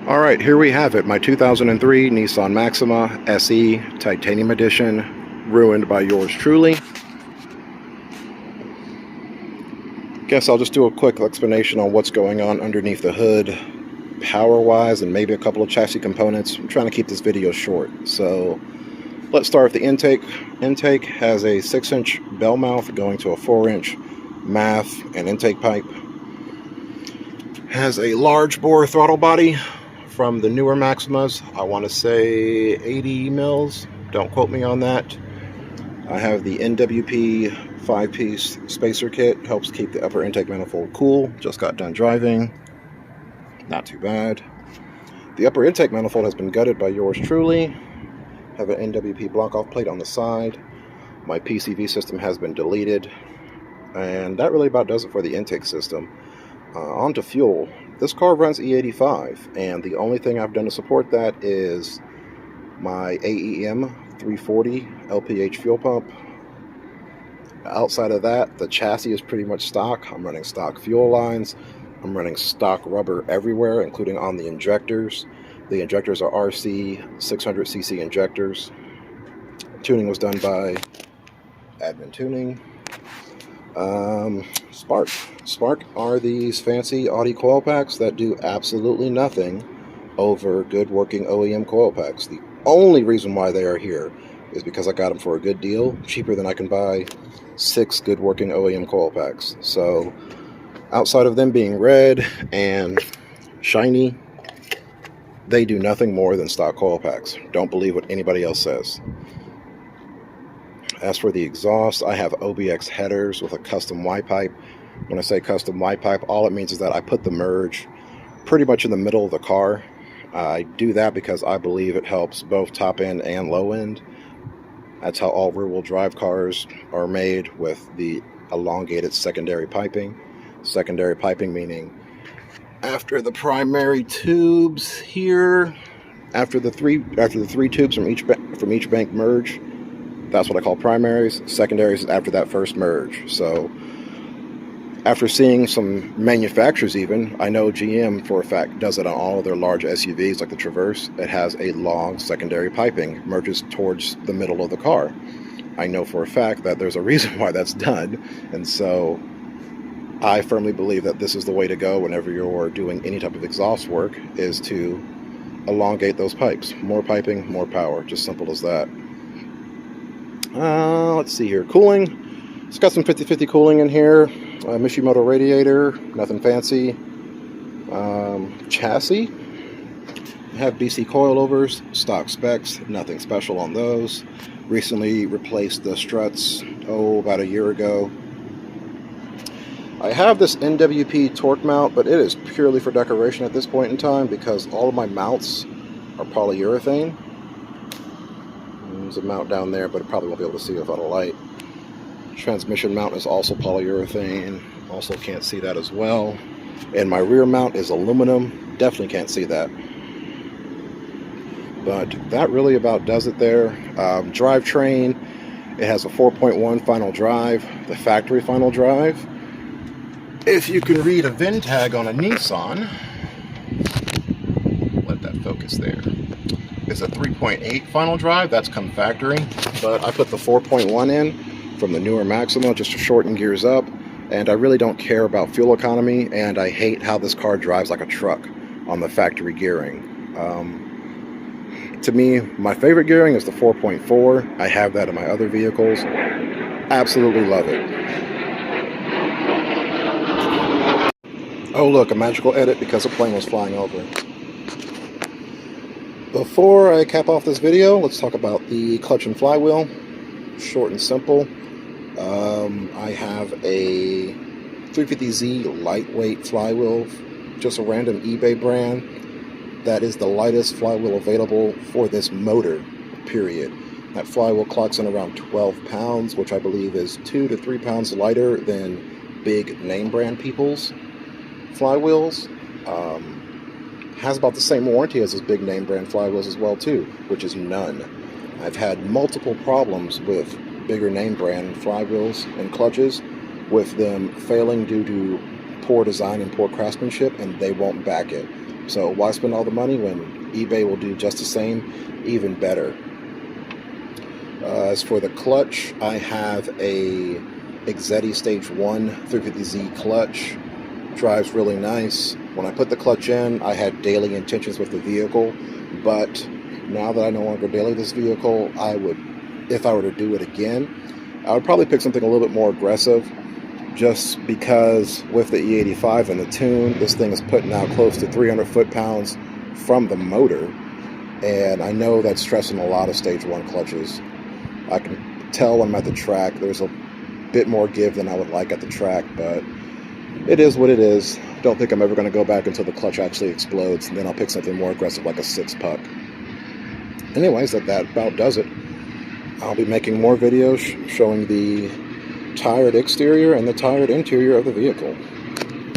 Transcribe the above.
All right, here we have it, my 2003 Nissan Maxima SE Titanium Edition, ruined by yours truly. Guess I'll just do a quick explanation on what's going on underneath the hood, power-wise, and maybe a couple of chassis components. I'm trying to keep this video short, so let's start with the intake. Intake has a 6-inch bell mouth going to a 4-inch MAF and intake pipe. Has a large bore throttle body from the newer Maximas. I want to say 80 mils. Don't quote me on that. I have the NWP 5-piece spacer kit. Helps keep the upper intake manifold cool. Just got done driving. Not too bad. The upper intake manifold has been gutted by yours truly. Have an NWP block-off plate on the side. My PCV system has been deleted. And that really about does it for the intake system. On to fuel. This car runs E85, and the only thing I've done to support that is my AEM 340 LPH fuel pump. Outside of that, the chassis is pretty much stock. I'm running stock fuel lines. I'm running stock rubber everywhere, including on the injectors. The injectors are RC 600cc injectors. Tuning was done by Admin Tuning. Spark are these fancy Audi coil packs that do absolutely nothing over good working OEM coil packs. The only reason why they are here is because I got them for a good deal, cheaper than I can buy 6 good working OEM coil packs. So outside of them being red and shiny, they do nothing more than stock coil packs. Don't believe what anybody else says. As for the exhaust, I have OBX headers with a custom Y-pipe. When I say custom Y-pipe, all it means is that I put the merge pretty much in the middle of the car. I do that because I believe it helps both top end and low end. That's how all rear-wheel drive cars are made, with the elongated secondary piping. Secondary piping meaning after the primary tubes here, after the three tubes from each bank merge. That's what I call primaries. Secondaries is after that first merge. So after seeing some manufacturers even, I know GM for a fact does it on all of their large SUVs like the Traverse. It has a long secondary piping, merges towards the middle of the car. I know for a fact that there's a reason why that's done. And so I firmly believe that this is the way to go whenever you're doing any type of exhaust work, is to elongate those pipes. More piping, more power. Just simple as that. Let's see here. Cooling. It's got some 50-50 cooling in here. Mishimoto radiator. Nothing fancy. Chassis. I have BC coilovers. Stock specs. Nothing special on those. Recently replaced the struts, about a year ago. I have this NWP torque mount, but it is purely for decoration at this point in time because all of my mounts are polyurethane. There's a mount down there, but it probably won't be able to see without a light. Transmission mount is also polyurethane. Also can't see that as well. And my rear mount is aluminum. Definitely can't see that. But that really about does it there. Drivetrain. It has a 4.1 final drive, the factory final drive. If you can read a VIN tag on a Nissan, let that focus there. It's a 3.8 final drive, that's come factory, but I put the 4.1 in from the newer Maxima just to shorten gears up, and I really don't care about fuel economy, and I hate how this car drives like a truck on the factory gearing. To me, my favorite gearing is the 4.4. I have that in my other vehicles. Absolutely love it. Oh look, a magical edit because a plane was flying over. Before I cap off this video, let's talk about the Clutch and Flywheel. Short and simple. I have a 350Z lightweight flywheel, just a random eBay brand. That is the lightest flywheel available for this motor, period. That flywheel clocks in around 12 pounds, which I believe is 2 to 3 pounds lighter than big name brand people's flywheels. Has about the same warranty as his big name brand flywheels as well too, which is none. I've had multiple problems with bigger name brand flywheels and clutches with them failing due to poor design and poor craftsmanship, and they won't back it. So why spend all the money when eBay will do just the same, even better? As for the clutch, I have a Exetti Stage 1 350Z clutch. Drives really nice. When I put the clutch in, I had daily intentions with the vehicle, but now that I no longer daily this vehicle, I would, if I were to do it again, I would probably pick something a little bit more aggressive, just because with the E85 and the tune, this thing is putting out close to 300 foot-pounds from the motor, and I know that's stressing a lot of Stage 1 clutches. I can tell when I'm at the track, there's a bit more give than I would like at the track, but it is what it is. Don't think I'm ever going to go back until the clutch actually explodes, and then I'll pick something more aggressive like a 6-puck. Anyways, that about does it. I'll be making more videos showing the tired exterior and the tired interior of the vehicle.